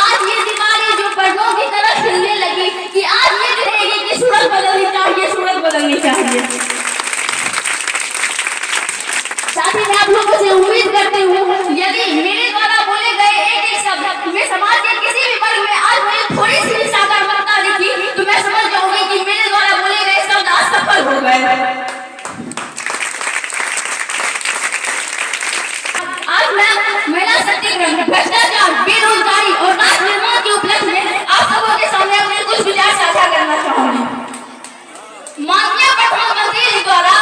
आज ये दीवारें जो पर्दों की तरह खिलने लगी कि आज ये कहेगी कि सूरत बदलनी चाहिए, सूरत बदलनी चाहिए। साथ ही मैं आप लोगों से उम्मीद करती हूँ यदि मेरे द्वारा बोले गए एक एक शब्द में समाज के किसी भी वर्ग में आज मुझे थोड़ी सी भी सकारात्मकता दिखी तो मैं समझ जाऊंगी कि मेरे द्वारा बोले गए शब्द आज सफल हो गए। आज मैं महिला सशक्तिकरण, भ्रष्टाचार, बेरोजगारी और राष्ट्र निर्माण के उपलक्ष्य में आप सबों के सामने अपने कुछ विचार साझा करना चाहूंगी। माननीय प्रधानमंत्री जी द्वारा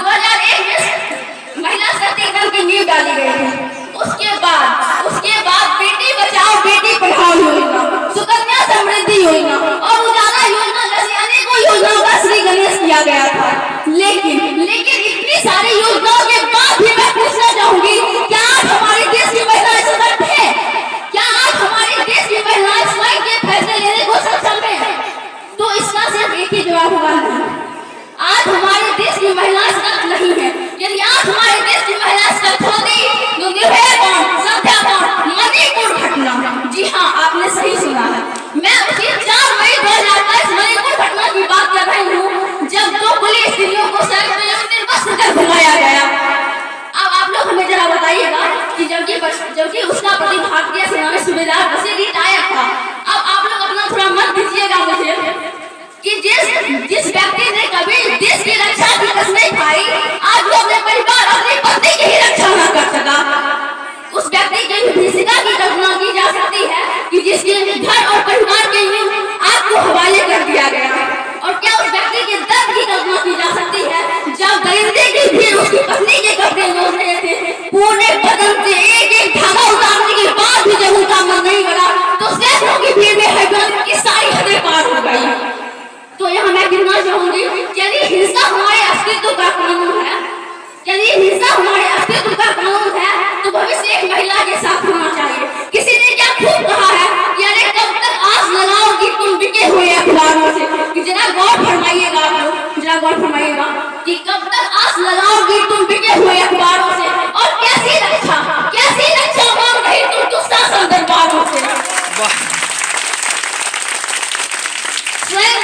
2001 में महिला सशक्तिकरण की नींव डाली गई थी। उसके बाद बेटी बचाओ बेटी पढ़ाओ योजना, सुकन्या समृद्धि योजना और उजाला योजना जैसी अनेकों योजनाओं का श्री गणेश किया गया था। लेकिन इतनी सारी योजनाओं के बाद भी मैं पूछना चाहूंगी, क्या आज हमारे देश की महिलाएं सशक्त है? क्या आज हमारे देश की महिलाएं स्वयं के फैसले लेने को सक्षम है? तो इसका सिर्फ एक ही जवाब होगा, आज हमारे देश की महिलाएं सशक्त नहीं है। यदि आज हमारे देश की महिलाएं सशक्त होती तो निर्भया कौन, संध्या कौन, मणिपुर घटना, जी हाँ आपने सही सुना है, मैं उसी 4 मई 2022 मणिपुर घटना की बात कर रही हूँ जब 2 पुलिस स्त्रियों को संयुक्त निर्वस्त्र कर घुमाया गया। अब आप लोग हमें जरा बताइएगा कि जबकि उसका पति भारतीय सेना में सूबेदार बसे रिटायर था। अब आप लोग अपना थोड़ा मन दीजिएगा मुझे कि जिस व्यक्ति ने कभी देश की रक्षा की कसम नहीं खाई, आज वो अपने परिवार अपनी पत्नी की ही रक्षा न कर सका। उस व्यक्ति की विभीषिका की कल्पना की जा सकती है कि जिसके घर और परिवार के आग को हवाले कर दिया गया। और क्या उस व्यक्ति के दर्द की कल्पना की जा सकती है जब दरिंदे की भीड़ उसकी पत्नी के कपड़े नोच रहे थे, पूरे बदन से एक धागा उतारने के बाद भी जब उनका मन नहीं बढ़ा तो सैकड़ों की भीड़ में हैवान की सारी हदें पार हो गई। तो यहाँ मैं कहना चाहूंगी, यदि हिंसा हमारे अस्तित्व का कानून है, यदि हिंसा हमारे अस्तित्व का कानून है तो भविष्य एक महिला के साथ होना चाहिए। किसी ने क्या खूब कहा है कि अरे कब तक आस लगाओगी तुम बिके हुए अखबारों से, कि जरा गौर फरमाइएगा आप लोग, जरा गौर फरमाइएगा कि कब तक आस लगाओगी तुम बिके हुए अखबारों से और कैसी रक्षा मांग रही तुम दुशासन दरबारों से।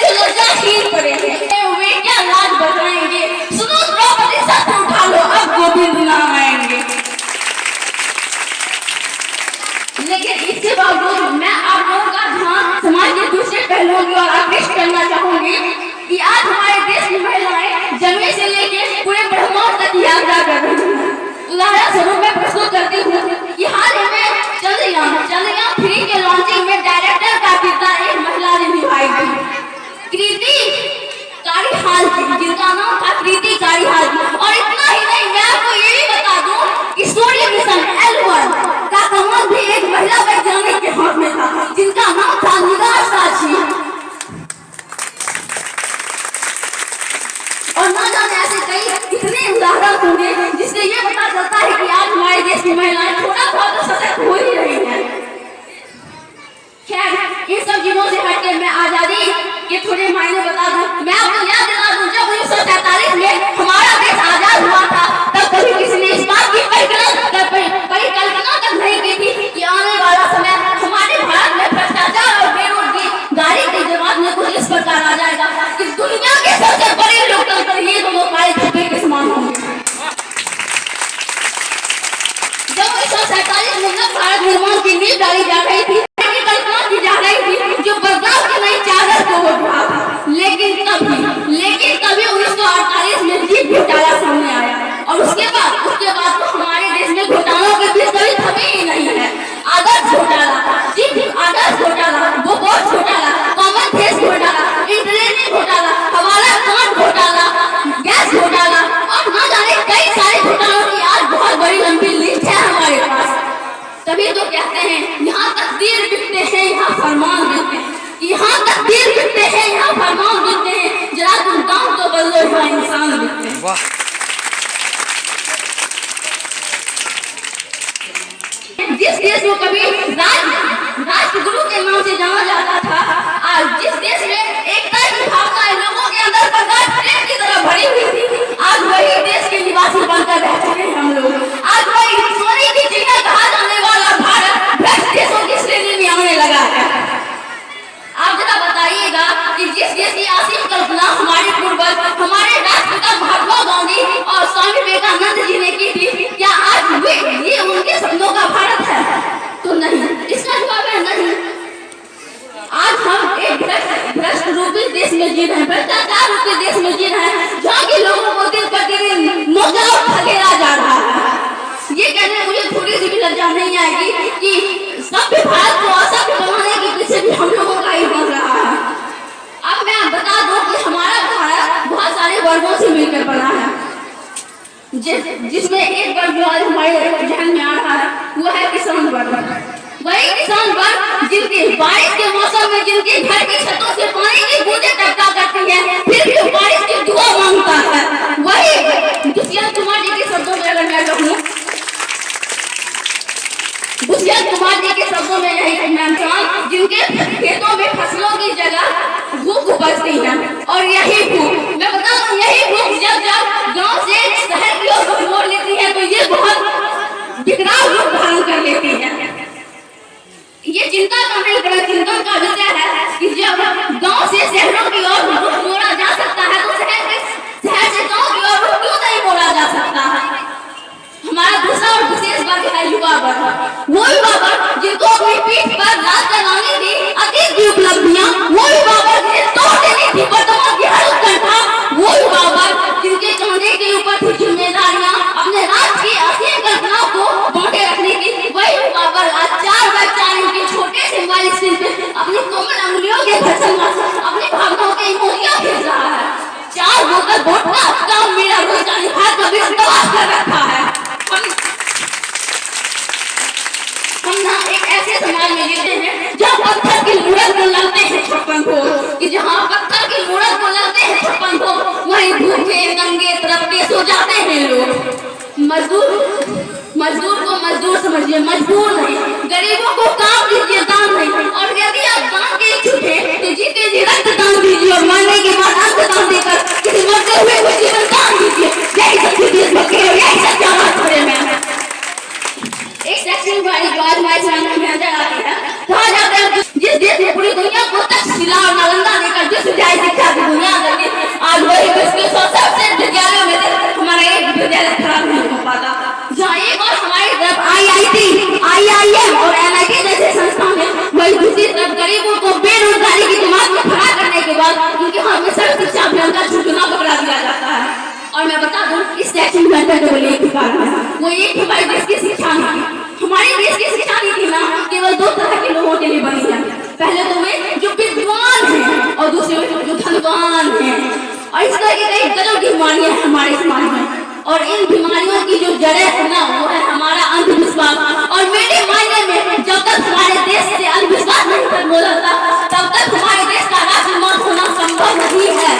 लज्जाहीन पड़े हैं वे क्या लाज बताएंगे, सुनो द्रौपदी सत्य उठा लो अब गोविंद नाम आएंगे। लेकिन इसके बावजूद मैं आप लोगों का ध्यान समाज के दूसरे पहलुओं की ओर आकृष्ट करना चाहूंगी कि आज हमारे देश की महिलाएं जमीन से लेकर पूरे ब्रह्मांड तक यात्रा कर रही हैं। उदाहरण स्वरूप मैं प्रस्तुत करती हूँ कि हाल ही में चंद्रयान 3 के लॉन्चिंग में डायरेक्टर का किरदार एक महिला ने निभाई थी, कृति कारिहाल जी, जिनका नाम था कृति कारिहाल। और इतना ही नहीं, मैं आपको ये भी बता दूं कि सूर्य मिशन L1 का कमान भी एक महिला वैज्ञानिक के हाथ में था जिनका नाम था निगार साक्षी। और ना जाने ऐसे कई कितने उदाहरण होंगे जिससे ये पता चलता है कि आज हमारे देश की महिलाएं थोड़ा बहुत सशक्त हो ही रही है। खैर इन सब चीजों से हटके मैं आजादी के थोड़े मायने बता दूं। मैं आपको याद दिला दूं, जब 1947 में हमारा देश आजाद हुआ था तब कभी किसी ने इस बात की परिकल्पना तक नहीं की थी कि आने वाला समय हमारे भारत में भ्रष्टाचार और बेरोजगारी के जवाब में कुछ इस प्रकार आ जाएगा कि दुनिया के सबसे बड़े लोकतंत्र ये दोनों काले धब्बे के समान होंगे। जब 1947 में जब भारत निर्माण की नींव डाली जा रही थी, कल्पना की जा रही थी जो बदलाव की नई चादर को उठा, लेकिन तभी 1948 में जीप घोटाला सामने आया। और उसके बाद तो हमारे देश में घोटालों के बीच कभी थमी ही नहीं है। आदर्श घोटाला, जीप आदर्श घोटाला, बोगस घोटाला, कॉमन फेस घोटाला, इंटरनेट घोटाला, हवाला कांड घोटाला, गैस घोटाला और न जाने कई सारे घोटालों की आज बहुत बड़ी लंबी लिस्ट है हमारे पास। तभी तो कहते हैं यहाँ तकदीर बिकते हैं यहाँ फरमान बिकते हैं, यहाँ तकदीर बिकते हैं यहाँ फरमान बिकते हैं, जरा तुम काम तो बदलो यहाँ इंसान बिकते हैं। जिस देश को कभी राष्ट्रगुरु के नाम से जाना जाता था, आज जिस देश में एकता की भावना लोगों के अंदर प्रकाश प्रेम की तरह भरी हुई थी, आज वही देश के निवासी बनकर रह चुके हैं हम लोग। आज वही सोने की चिड़िया कहा जाने वाला भारत भ्रष्ट देशों की श्रेणी में आने लगा है। के देश में जी रहे हैं, भ्रष्टाचार के देश में जी रहे हैं, जहाँ के लोगों को दिन प्रतिदिन नौजवान खदेड़ा जा रहा है। ये कहने मुझे थोड़ी सी भी लज्जा नहीं आएगी कि सभ्य भारत को असभ्य बनाने के पीछे भी हम लोगों का ही बन रहा है। अब मैं बता दूं कि हमारा भारत बहुत सारे वर्गों से मिलकर बना है, जिसमें एक वर्ग जो आज हमारे ध्यान में आ रहा है वो है किसान वर्ग। वही किसान वर्ग जिनके बारिश के मौसम में जिनके घर की छतों से पानी की बूंदें टपका करती हैं, फिर भी बारिश की दुआ मांगता है। वही दुष्यंत कुमार जी के शब्दों में अगर मैं कहूं, दुष्यंत कुमार जी के शब्दों में यही कहना चाहूं, जिनके खेतों में फसलों की जगह भूख उपजती है, और यही भूख मैं बता दूं, यही भूख जब गांव से शहर की ओर मोड़ लेती है तो ये बहुत विकराल रूप धारण कर लेती है। ये चिंता का नहीं बड़ा चिंतन का विषय है कि जब गांव से शहरों की ओर रुख मोड़ा जा सकता है तो शहर से गांव की ओर रुख क्यों नहीं मोड़ा जा सकता है। हमारा दूसरा और विशेष वर्ग है युवा वर्ग। वो युवा वर्ग जिनको अपनी पीठ पर राज चलाने की अतीत की उपलब्धियां, वो युवा वर्ग जिन्हें तोड़ देनी थी वर्तमान की हर उत्कंठा, वो युवा वर्ग जिनके कंधे के ऊपर थी जिम्मेदारियां अपने राज्य की असीम कल्पनाओं को बांटे रखने की, वही युवा वर्ग आज 4 बच्चा उनके छोटे से मोबाइल स्क्रीन पे अपनी कोमल अंगुलियों के घर्षण अपनी भावनाओं के इमोजियां भेज रहा है। 4 बोतल वोडका काम मेरा रोजाना भात का विश्वास कर रखा है। हम ना एक ऐसे समाज में जीते हैं जहाँ पत्थर की मूरत को लगते हैं 56 को, कि जहाँ पत्थर की मूरत को लगते हैं 56 को, वहीं भूखे नंगे तरफते सो जाते हैं लोग। मजदूर को मजदूर समझिए, मजबूर नहीं। गरीबों को काम दीजिए, दान नहीं। और यदि आप दान के इच्छुक हैं तो जीते जी रक्त दान दीजिए और मरने के बाद अंत दान देकर किसी मरते हुए को जीवन दान दीजिए। यही सच्ची देशभक्ति है, यही सच्चा राष्ट्रप्रेम है। एक सेक्शन वाली जो आज हमारे समाज में नजर आती है, कहा जाता है जिस देश ने पूरी दुनिया को तक्षशिला और नालंदा देकर विश्वविद्यालय शिक्षा की बुनियाद रखी, आज वही विश्व के 100 सबसे विद्यालयों में से हमारा एक विद्यालय खराब नहीं हो पाता। जहाँ एक और हमारी तरफ IIT, IIM और NIT जैसे संस्थान है, वही दूसरी तरफ गरीबों को बेरोजगारी की दिमाग में खड़ा करने के बाद उनके हाथ में सर्व शिक्षा अभियान का चुनाव पकड़ा दिया जाता है। और मैं बता दूं इस सेक्शन में केवल एक ही कारण है, वो एक हमारे देश की शिक्षा नीति। हमारे देश की शिक्षा नीति ना केवल 2 तरह के लोगों के लिए बनी है। पहले तो वे जो विद्वान हैं और दूसरे जो धनवान हैं। और इस तरह की कई गलत बीमारियां हैं हमारे समाज में, और इन बीमारियों की जो जड़ें है ना वो है हमारा अंधविश्वास। और मेरे मायने में जब तक हमारे देश से अंधविश्वास नहीं खत्म हो जाता तब तक हमारे देश का राष्ट्रमत होना संभव नहीं है।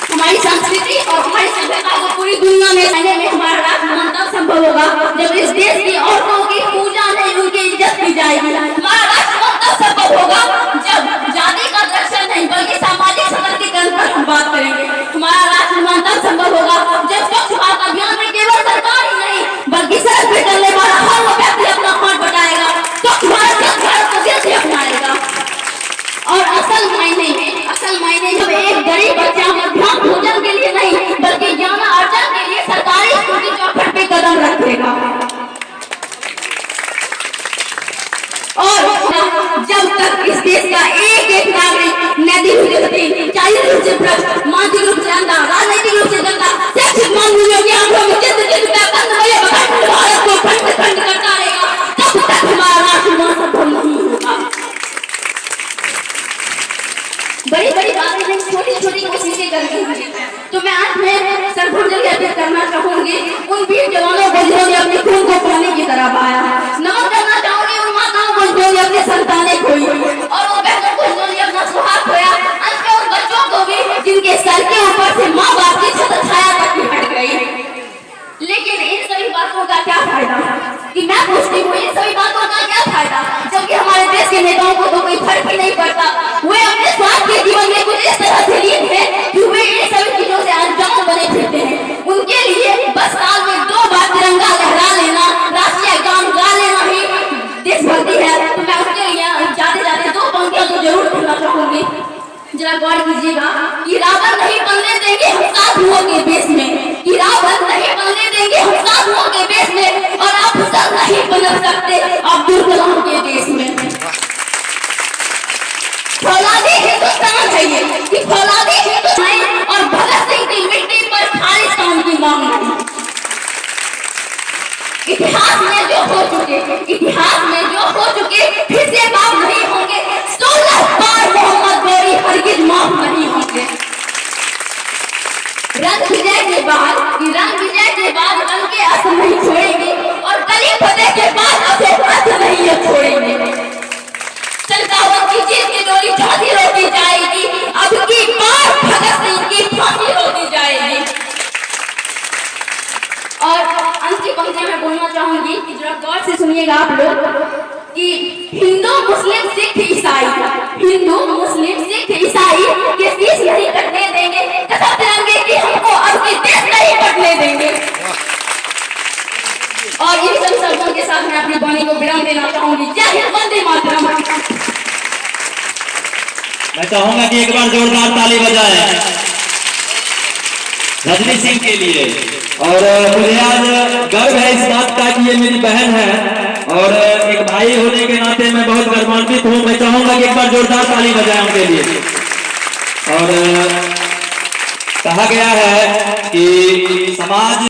हमारी संस्कृति और हमारी सभ्यता को पूरी दुनिया में लाने में हमारा राष्ट्रमत तब संभव होगा जब इस देश की औरतों की पूजा नहीं उनकी इज्जत की जाएगी। हमारा राष्ट्रमत तब संभव होगा जब जाति का दर्शन नहीं बल्कि सामाजिक सशक्तिकरण पर हम बात करेंगे। हमारा राष्ट्रमत तब संभव होगा जब स्वच्छ भारत अभियान में केवल सरकार ही नहीं बल्कि सड़क पे चलने वाला हर वो व्यक्ति अपना हाथ बढ़ाएगा, स्वच्छ भारत को दिल से अपनाएगा। और असल मायने जब एक गरीब बच्चा मध्याह्न भोजन के लिए नहीं बल्कि ज्ञान अर्जन के लिए सरकारी स्कूल की चौखट पे कदम रखेगा। और जब तक इस देश का एक नागरिक नैतिक रूप से, चारित्रिक रूप से भ्रष्ट, मानसिक रूप से अंधा, राजनीतिक रूप से गंदा, शैक्षिक मानवीयों की आंखों में जिंदगी भारत को खंड करता रहेगा, तब तक हमारा राष्ट्रमत सफल नहीं होगा। बड़ी बातें नहीं, छोटी कोशिशें करके तो मैं आज में श्रद्धांजलि अर्पित करना चाहूंगी उन वीर जवानों को जिन्होंने अपने खून को पानी की तरह बहाया। नमन करना चाहूंगी उन माताओं को जिन्होंने अपने संतानें खोई और उन बहनों को जिन्होंने अपना सुहाग खोया, अंत उन बच्चों को भी जिनके सर के ऊपर से माँ बाप की छत छाया तक हट गई। लेकिन इन सभी बातों का क्या फायदा कि मैं पूछती हूँ, इन सभी बातों का क्या फायदा जबकि हमारे देश के नेताओं को तो कोई फर्क ही नहीं पड़ता। वे अपने स्वार्थ के जीवन में कुछ इस तरह से लीन है कि वे इन सभी चीजों से अनजान बने फिरते हैं। उनके लिए बस साल में 2 बार तिरंगा लहरा लेना, राष्ट्रीय गान गा लेना ही देशभक्ति है। तो मैं उसके लिए जाते 2 पंक्तियां तो जरूर पढ़ना चाहूंगी। जरा गौर कीजिएगा कि रावण नहीं बनने देंगे हम साधुओं के बेस में, कि रावण नहीं बनने देंगे हम साधुओं के बेस में, और आप अफसर नहीं बन सकते अब्दुल कलाम के देश में। फौलादी हो चुके, इतिहास में जो हो चुके फिर से माफ नहीं होंगे। 16 बार मोहम्मद गौरी हरगिज माफ नहीं होंगे। रंग विजय के बाद रंग के असर नहीं छोड़ेंगे और गली फतेह के बाद अशोक अर्थ नहीं ये छोड़ेंगे। चंपावत की जीत की डोरी झांसी रोकी जाएगी, अब की बार भगत सिंह की फांसी रोकी जाएगी। और अंतिम पंक्तियां मैं बोलना चाहूंगी कि जरा गौर से सुनिएगा आप लोग कि हिंदू मुस्लिम सिख ईसाई के शीश नहीं कटने देंगे तथा तिरंगे की हमको अपने देश नहीं कटने देंगे। और इन सब शब्दों के साथ मैं अपनी वाणी को विराम देना चाहूंगी। जय हिंद, वंदे मातरम। मैं चाहूंगा कि एक बार जोरदार ताली बजाएं रजनी सिंह के लिए। और मुझे आज गर्व है इस बात का कि ये मेरी बहन है और एक भाई होने के नाते मैं बहुत गर्वान्वित हूँ। मैं चाहूंगा कि एक बार जोरदार ताली बजाएं उनके लिए। और कहा गया है कि समाज